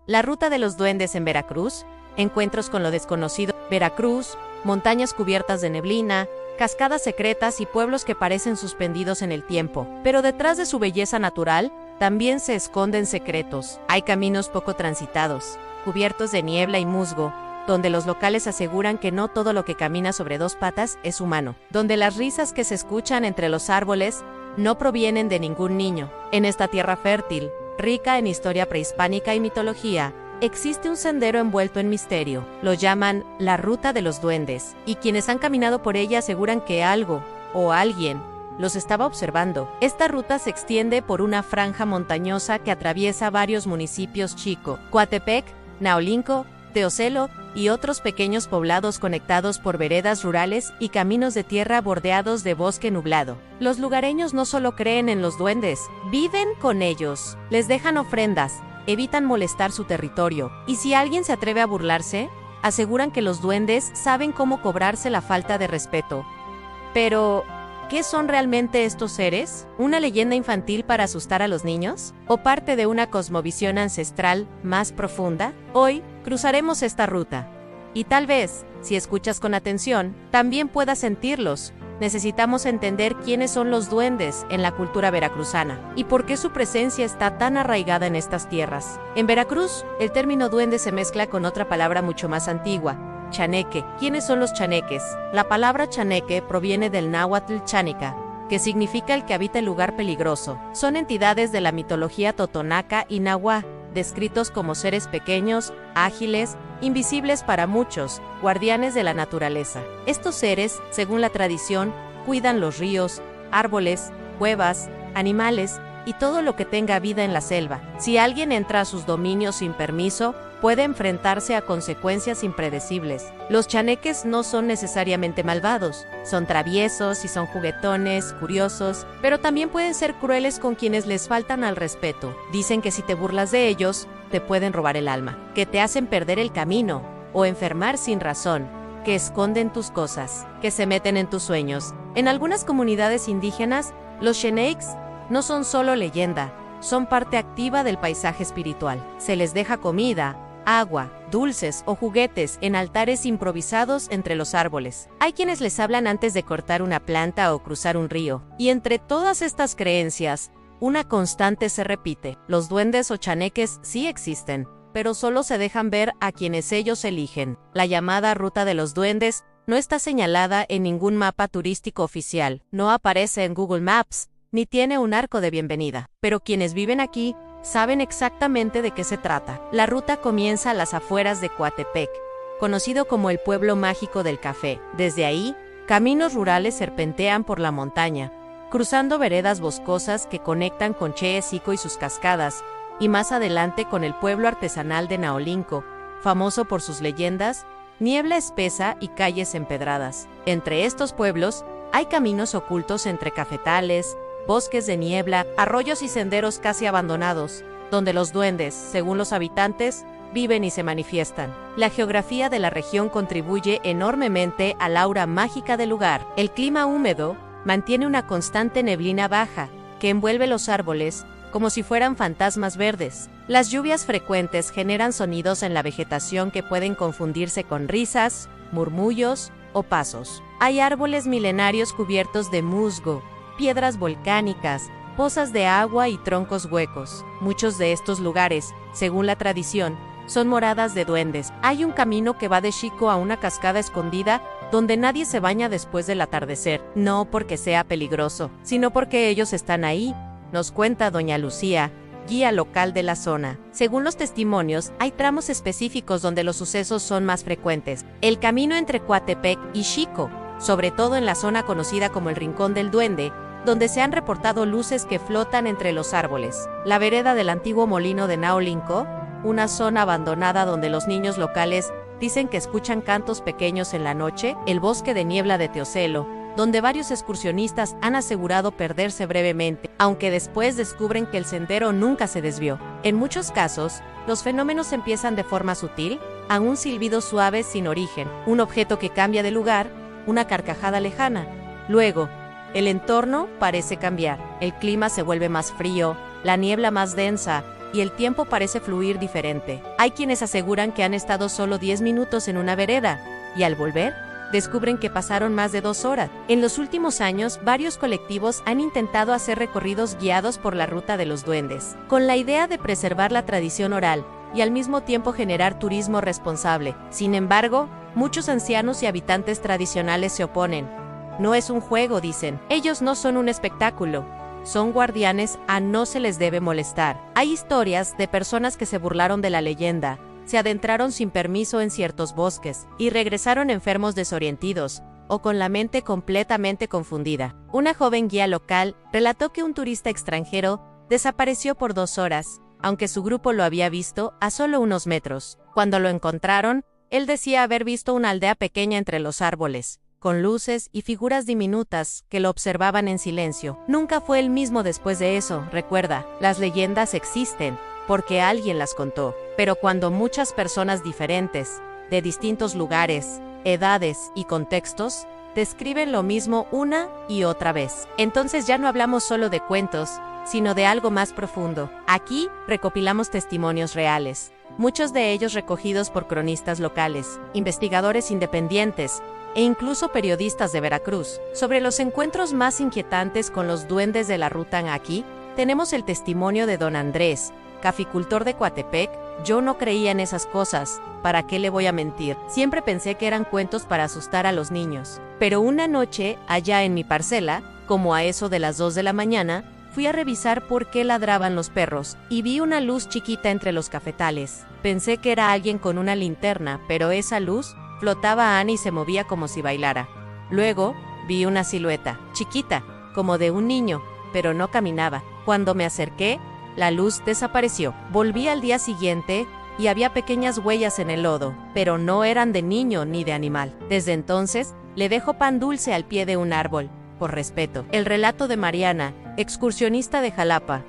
La ruta de los duendes en Veracruz, encuentros con lo desconocido. Veracruz, montañas cubiertas de neblina, cascadas secretas y pueblos que parecen suspendidos en el tiempo. Pero detrás de su belleza natural, también se esconden secretos. Hay caminos poco transitados, cubiertos de niebla y musgo, donde los locales aseguran que no todo lo que camina sobre dos patas es humano. Donde las risas que se escuchan entre los árboles no provienen de ningún niño. En esta tierra fértil, rica en historia prehispánica y mitología, existe un sendero envuelto en misterio. Lo llaman la Ruta de los Duendes, y quienes han caminado por ella aseguran que algo, o alguien, los estaba observando. Esta ruta se extiende por una franja montañosa que atraviesa varios municipios chico, Coatepec, Naolinco, Teocelo y otros pequeños poblados conectados por veredas rurales y caminos de tierra bordeados de bosque nublado. Los lugareños no solo creen en los duendes, viven con ellos. Les dejan ofrendas, evitan molestar su territorio, y si alguien se atreve a burlarse, aseguran que los duendes saben cómo cobrarse la falta de respeto. Pero, ¿qué son realmente estos seres? ¿Una leyenda infantil para asustar a los niños? ¿O parte de una cosmovisión ancestral más profunda? Hoy, cruzaremos esta ruta. Y tal vez, si escuchas con atención, también puedas sentirlos. Necesitamos entender quiénes son los duendes en la cultura veracruzana y por qué su presencia está tan arraigada en estas tierras. En Veracruz, el término duende se mezcla con otra palabra mucho más antigua, chaneque. ¿Quiénes son los chaneques? La palabra chaneque proviene del náhuatl chánica, que significa el que habita el lugar peligroso. Son entidades de la mitología totonaca y nahuá, descritos como seres pequeños, ágiles, invisibles para muchos, guardianes de la naturaleza. Estos seres, según la tradición, cuidan los ríos, árboles, cuevas, animales y todo lo que tenga vida en la selva. Si alguien entra a sus dominios sin permiso, puede enfrentarse a consecuencias impredecibles. Los chaneques no son necesariamente malvados, son traviesos y son juguetones, curiosos, pero también pueden ser crueles con quienes les faltan al respeto. Dicen que si te burlas de ellos, te pueden robar el alma, que te hacen perder el camino o enfermar sin razón, que esconden tus cosas, que se meten en tus sueños. En algunas comunidades indígenas, los Xeneiks no son solo leyenda, son parte activa del paisaje espiritual. Se les deja comida, agua, dulces o juguetes en altares improvisados entre los árboles. Hay quienes les hablan antes de cortar una planta o cruzar un río. Y entre todas estas creencias, una constante se repite: los duendes o chaneques sí existen, pero solo se dejan ver a quienes ellos eligen. La llamada Ruta de los Duendes no está señalada en ningún mapa turístico oficial, no aparece en Google Maps, ni tiene un arco de bienvenida. Pero quienes viven aquí saben exactamente de qué se trata. La ruta comienza a las afueras de Coatepec, conocido como el pueblo mágico del café. Desde ahí, caminos rurales serpentean por la montaña, cruzando veredas boscosas que conectan con Cheesico y sus cascadas, y más adelante con el pueblo artesanal de Naolinco, famoso por sus leyendas, niebla espesa y calles empedradas. Entre estos pueblos, hay caminos ocultos entre cafetales, bosques de niebla, arroyos y senderos casi abandonados, donde los duendes, según los habitantes, viven y se manifiestan. La geografía de la región contribuye enormemente al aura mágica del lugar. El clima húmedo mantiene una constante neblina baja, que envuelve los árboles como si fueran fantasmas verdes. Las lluvias frecuentes generan sonidos en la vegetación que pueden confundirse con risas, murmullos o pasos. Hay árboles milenarios cubiertos de musgo, piedras volcánicas, pozas de agua y troncos huecos. Muchos de estos lugares, según la tradición, son moradas de duendes. Hay un camino que va de Xico a una cascada escondida donde nadie se baña después del atardecer, no porque sea peligroso, sino porque ellos están ahí, nos cuenta doña Lucía, guía local de la zona. Según los testimonios, hay tramos específicos donde los sucesos son más frecuentes. El camino entre Coatepec y Xico, sobre todo en la zona conocida como el Rincón del Duende, donde se han reportado luces que flotan entre los árboles. La vereda del antiguo molino de Naolinco, una zona abandonada donde los niños locales dicen que escuchan cantos pequeños en la noche. El bosque de niebla de Teocelo, donde varios excursionistas han asegurado perderse brevemente, aunque después descubren que el sendero nunca se desvió. En muchos casos, los fenómenos empiezan de forma sutil, a un silbido suave sin origen, un objeto que cambia de lugar, una carcajada lejana. Luego, el entorno parece cambiar, el clima se vuelve más frío, la niebla más densa, y el tiempo parece fluir diferente. Hay quienes aseguran que han estado solo 10 minutos en una vereda, y al volver, descubren que pasaron más de 2 horas. En los últimos años, varios colectivos han intentado hacer recorridos guiados por la ruta de los duendes, con la idea de preservar la tradición oral y al mismo tiempo generar turismo responsable. Sin embargo, muchos ancianos y habitantes tradicionales se oponen. No es un juego, dicen. Ellos no son un espectáculo. Son guardianes, no se les debe molestar. Hay historias de personas que se burlaron de la leyenda, se adentraron sin permiso en ciertos bosques y regresaron enfermos desorientados o con la mente completamente confundida. Una joven guía local relató que un turista extranjero desapareció por 2 horas, aunque su grupo lo había visto a solo unos metros. Cuando lo encontraron, él decía haber visto una aldea pequeña entre los árboles, con luces y figuras diminutas que lo observaban en silencio. Nunca fue el mismo después de eso, recuerda. Las leyendas existen porque alguien las contó, pero cuando muchas personas diferentes, de distintos lugares, edades y contextos, describen lo mismo una y otra vez, entonces ya no hablamos solo de cuentos, sino de algo más profundo. Aquí recopilamos testimonios reales, muchos de ellos recogidos por cronistas locales, investigadores independientes e incluso periodistas de Veracruz. Sobre los encuentros más inquietantes con los duendes de la ruta aquí, tenemos el testimonio de don Andrés, caficultor de Coatepec. Yo no creía en esas cosas, ¿para qué le voy a mentir? Siempre pensé que eran cuentos para asustar a los niños. Pero una noche, allá en mi parcela, como a eso de las 2 de la mañana, fui a revisar por qué ladraban los perros, y vi una luz chiquita entre los cafetales. Pensé que era alguien con una linterna, pero esa luz flotaba y se movía como si bailara. Luego, vi una silueta, chiquita, como de un niño, pero no caminaba. Cuando me acerqué, la luz desapareció. Volví al día siguiente y había pequeñas huellas en el lodo, pero no eran de niño ni de animal. Desde entonces, le dejo pan dulce al pie de un árbol, por respeto. El relato de Mariana, excursionista de Jalapa.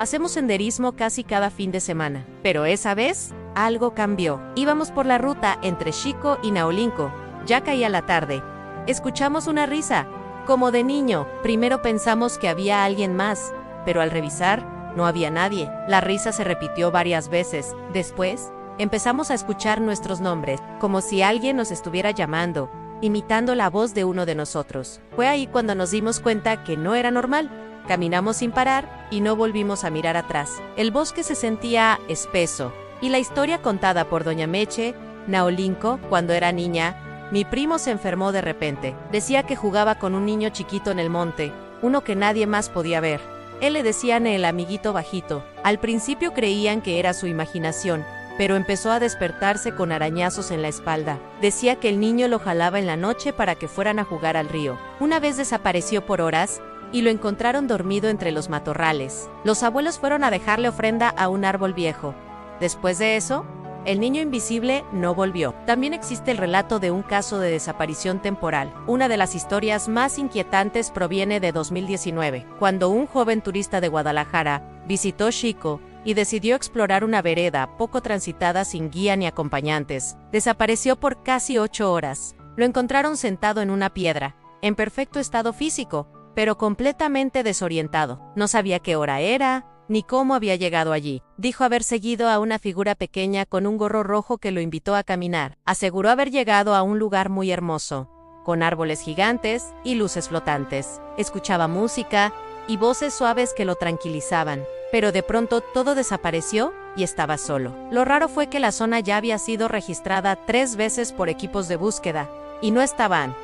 Hacemos senderismo casi cada fin de semana, pero esa vez, algo cambió. Íbamos por la ruta entre Xico y Naolinco. Ya caía la tarde. Escuchamos una risa, como de niño. Primero pensamos que había alguien más, pero al revisar, no había nadie. La risa se repitió varias veces. Después, empezamos a escuchar nuestros nombres, como si alguien nos estuviera llamando, imitando la voz de uno de nosotros. Fue ahí cuando nos dimos cuenta que no era normal. Caminamos sin parar y no volvimos a mirar atrás. El bosque se sentía espeso, y la historia contada por doña Meche, Naolinco, cuando era niña, mi primo se enfermó de repente. Decía que jugaba con un niño chiquito en el monte, uno que nadie más podía ver. Él le decían el amiguito bajito. Al principio creían que era su imaginación, pero empezó a despertarse con arañazos en la espalda. Decía que el niño lo jalaba en la noche para que fueran a jugar al río. Una vez desapareció por horas y lo encontraron dormido entre los matorrales. Los abuelos fueron a dejarle ofrenda a un árbol viejo. Después de eso, el niño invisible no volvió. También existe el relato de un caso de desaparición temporal. Una de las historias más inquietantes proviene de 2019, cuando un joven turista de Guadalajara visitó Xico y decidió explorar una vereda poco transitada sin guía ni acompañantes. Desapareció por casi 8 horas. Lo encontraron sentado en una piedra, en perfecto estado físico, pero completamente desorientado. No sabía qué hora era, ni cómo había llegado allí. Dijo haber seguido a una figura pequeña con un gorro rojo que lo invitó a caminar. Aseguró haber llegado a un lugar muy hermoso, con árboles gigantes y luces flotantes. Escuchaba música y voces suaves que lo tranquilizaban, pero de pronto todo desapareció y estaba solo. Lo raro fue que la zona ya había sido registrada 3 veces por equipos de búsqueda, y no estaban.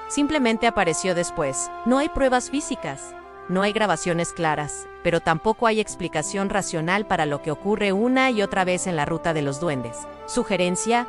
Simplemente apareció después. No hay pruebas físicas. No hay grabaciones claras, pero tampoco hay explicación racional para lo que ocurre una y otra vez en la ruta de los duendes. ¿Sugerencia?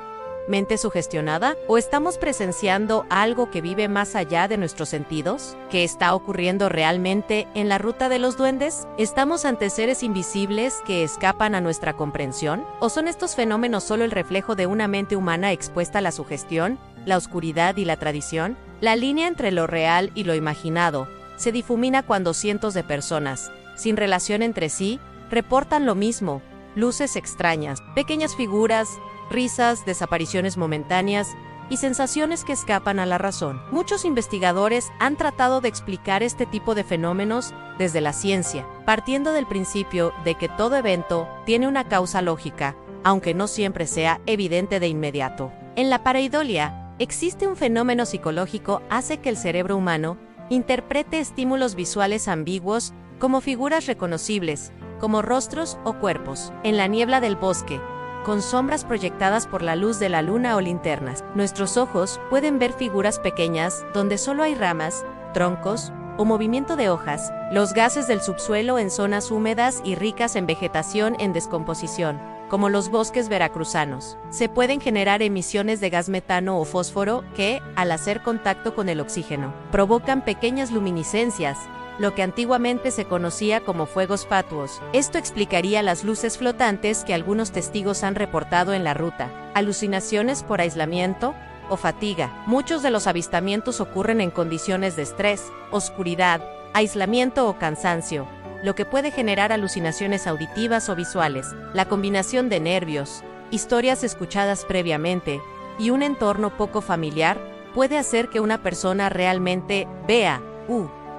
¿Mente sugestionada? ¿O estamos presenciando algo que vive más allá de nuestros sentidos? ¿Qué está ocurriendo realmente en la ruta de los duendes? ¿Estamos ante seres invisibles que escapan a nuestra comprensión? ¿O son estos fenómenos solo el reflejo de una mente humana expuesta a la sugestión, la oscuridad y la tradición? La línea entre lo real y lo imaginado se difumina cuando cientos de personas, sin relación entre sí, reportan lo mismo: luces extrañas, pequeñas figuras, risas, desapariciones momentáneas y sensaciones que escapan a la razón. Muchos investigadores han tratado de explicar este tipo de fenómenos desde la ciencia, partiendo del principio de que todo evento tiene una causa lógica, aunque no siempre sea evidente de inmediato. En la pareidolia, existe un fenómeno psicológico que hace que el cerebro humano interprete estímulos visuales ambiguos como figuras reconocibles, como rostros o cuerpos. En la niebla del bosque, con sombras proyectadas por la luz de la luna o linternas, nuestros ojos pueden ver figuras pequeñas donde solo hay ramas, troncos o movimiento de hojas, los gases del subsuelo en zonas húmedas y ricas en vegetación en descomposición, como los bosques veracruzanos. Se pueden generar emisiones de gas metano o fósforo que, al hacer contacto con el oxígeno, provocan pequeñas luminiscencias, lo que antiguamente se conocía como fuegos fatuos. Esto explicaría las luces flotantes que algunos testigos han reportado en la ruta. Alucinaciones por aislamiento o fatiga. Muchos de los avistamientos ocurren en condiciones de estrés, oscuridad, aislamiento o cansancio, lo que puede generar alucinaciones auditivas o visuales. La combinación de nervios, historias escuchadas previamente y un entorno poco familiar puede hacer que una persona realmente vea,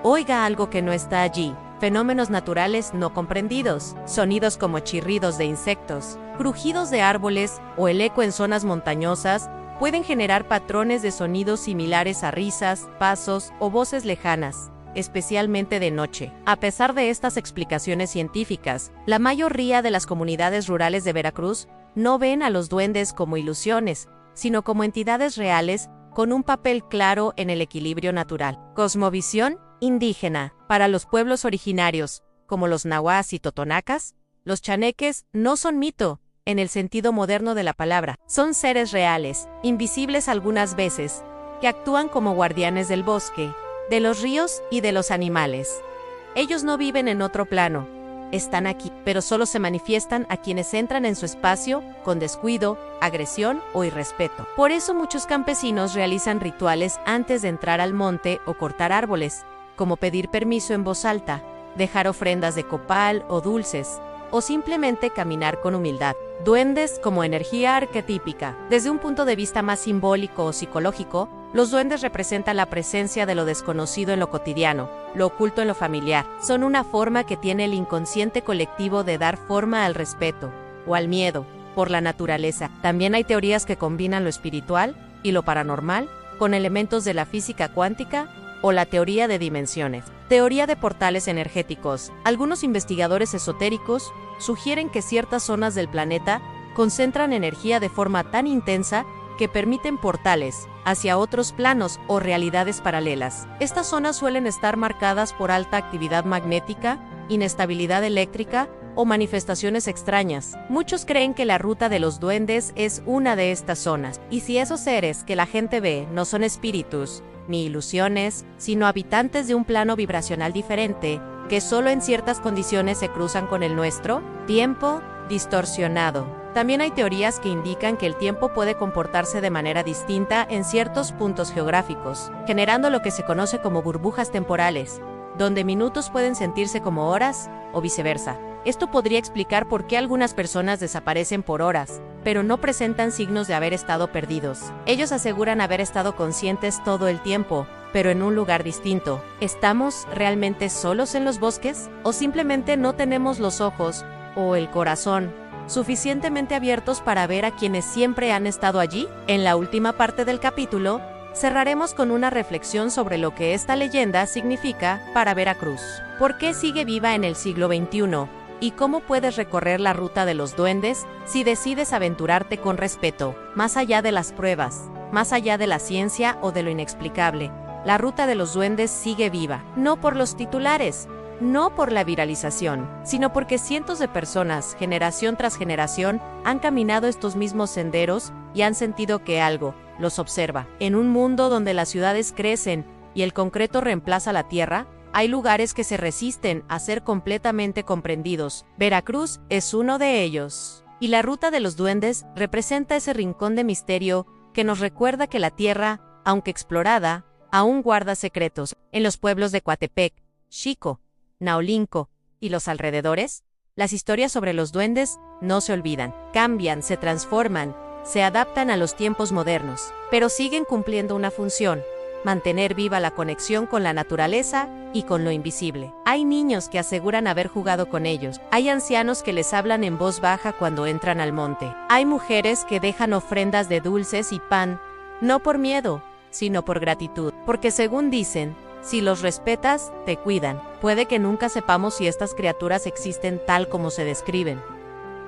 oiga algo que no está allí. Fenómenos naturales no comprendidos, sonidos como chirridos de insectos, crujidos de árboles o el eco en zonas montañosas pueden generar patrones de sonidos similares a risas, pasos o voces lejanas, especialmente de noche. A pesar de estas explicaciones científicas, la mayoría de las comunidades rurales de Veracruz no ven a los duendes como ilusiones, sino como entidades reales con un papel claro en el equilibrio natural. Cosmovisión indígena. Para los pueblos originarios, como los nahuas y totonacas, los chaneques no son mito, en el sentido moderno de la palabra. Son seres reales, invisibles algunas veces, que actúan como guardianes del bosque, de los ríos y de los animales. Ellos no viven en otro plano, están aquí, pero solo se manifiestan a quienes entran en su espacio con descuido, agresión o irrespeto. Por eso muchos campesinos realizan rituales antes de entrar al monte o cortar árboles, como pedir permiso en voz alta, dejar ofrendas de copal o dulces, o simplemente caminar con humildad. Duendes como energía arquetípica. Desde un punto de vista más simbólico o psicológico, los duendes representan la presencia de lo desconocido en lo cotidiano, lo oculto en lo familiar. Son una forma que tiene el inconsciente colectivo de dar forma al respeto, o al miedo, por la naturaleza. También hay teorías que combinan lo espiritual y lo paranormal con elementos de la física cuántica o la teoría de dimensiones. Teoría de portales energéticos. Algunos investigadores esotéricos sugieren que ciertas zonas del planeta concentran energía de forma tan intensa que permiten portales hacia otros planos o realidades paralelas. Estas zonas suelen estar marcadas por alta actividad magnética, inestabilidad eléctrica o manifestaciones extrañas. Muchos creen que la ruta de los duendes es una de estas zonas, y si esos seres que la gente ve no son espíritus, ni ilusiones, sino habitantes de un plano vibracional diferente, que solo en ciertas condiciones se cruzan con el nuestro, tiempo distorsionado. También hay teorías que indican que el tiempo puede comportarse de manera distinta en ciertos puntos geográficos, generando lo que se conoce como burbujas temporales, donde minutos pueden sentirse como horas o viceversa. Esto podría explicar por qué algunas personas desaparecen por horas, pero no presentan signos de haber estado perdidos. Ellos aseguran haber estado conscientes todo el tiempo, pero en un lugar distinto. ¿Estamos realmente solos en los bosques? ¿O simplemente no tenemos los ojos o el corazón suficientemente abiertos para ver a quienes siempre han estado allí? En la última parte del capítulo, cerraremos con una reflexión sobre lo que esta leyenda significa para Veracruz. ¿Por qué sigue viva en el siglo XXI? ¿Y cómo puedes recorrer la ruta de los duendes si decides aventurarte con respeto, más allá de las pruebas, más allá de la ciencia o de lo inexplicable? La ruta de los duendes sigue viva, no por los titulares, no por la viralización, sino porque cientos de personas, generación tras generación, han caminado estos mismos senderos y han sentido que algo los observa. En un mundo donde las ciudades crecen y el concreto reemplaza la tierra, hay lugares que se resisten a ser completamente comprendidos. Veracruz es uno de ellos. Y la ruta de los duendes representa ese rincón de misterio que nos recuerda que la tierra, aunque explorada, aún guarda secretos. En los pueblos de Coatepec, Xico, Naolinco y los alrededores, las historias sobre los duendes no se olvidan. Cambian, se transforman, se adaptan a los tiempos modernos, pero siguen cumpliendo una función: mantener viva la conexión con la naturaleza y con lo invisible. Hay niños que aseguran haber jugado con ellos. Hay ancianos que les hablan en voz baja cuando entran al monte. Hay mujeres que dejan ofrendas de dulces y pan, no por miedo, sino por gratitud. Porque según dicen, si los respetas, te cuidan. Puede que nunca sepamos si estas criaturas existen tal como se describen,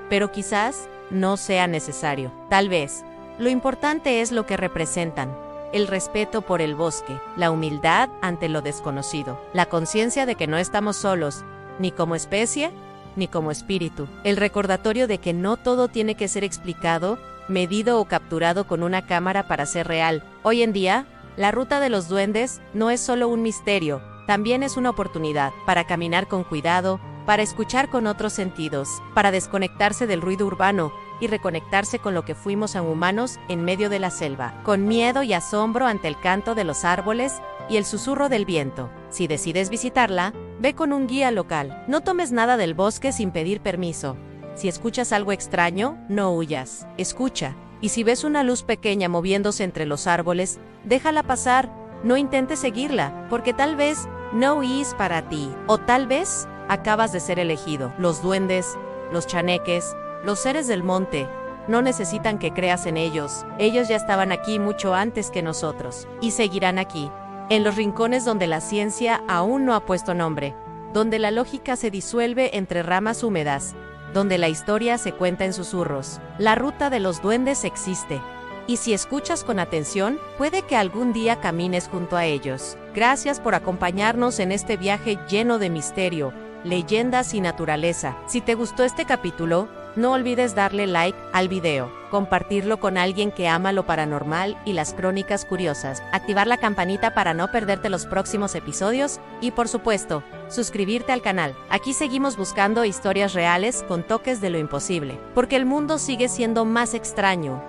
pero quizás no sea necesario. Tal vez, lo importante es lo que representan: el respeto por el bosque, la humildad ante lo desconocido, la conciencia de que no estamos solos, ni como especie, ni como espíritu, el recordatorio de que no todo tiene que ser explicado, medido o capturado con una cámara para ser real. Hoy en día, la ruta de los duendes no es solo un misterio, también es una oportunidad para caminar con cuidado, para escuchar con otros sentidos, para desconectarse del ruido urbano y reconectarse con lo que fuimos a humanos en medio de la selva, con miedo y asombro ante el canto de los árboles y el susurro del viento. Si decides visitarla, ve con un guía local. No tomes nada del bosque sin pedir permiso. Si escuchas algo extraño, no huyas. Escucha. Y si ves una luz pequeña moviéndose entre los árboles, déjala pasar. No intentes seguirla, porque tal vez no es para ti. O tal vez acabas de ser elegido. Los duendes, los chaneques, los seres del monte, no necesitan que creas en ellos. Ellos ya estaban aquí mucho antes que nosotros. Y seguirán aquí, en los rincones donde la ciencia aún no ha puesto nombre, donde la lógica se disuelve entre ramas húmedas, donde la historia se cuenta en susurros. La ruta de los duendes existe. Y si escuchas con atención, puede que algún día camines junto a ellos. Gracias por acompañarnos en este viaje lleno de misterio, leyendas y naturaleza. Si te gustó este capítulo, no olvides darle like al video, compartirlo con alguien que ama lo paranormal y las crónicas curiosas, activar la campanita para no perderte los próximos episodios y, por supuesto, suscribirte al canal. Aquí seguimos buscando historias reales con toques de lo imposible, porque el mundo sigue siendo más extraño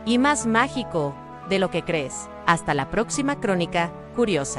y más mágico de lo que crees. Hasta la próxima crónica curiosa.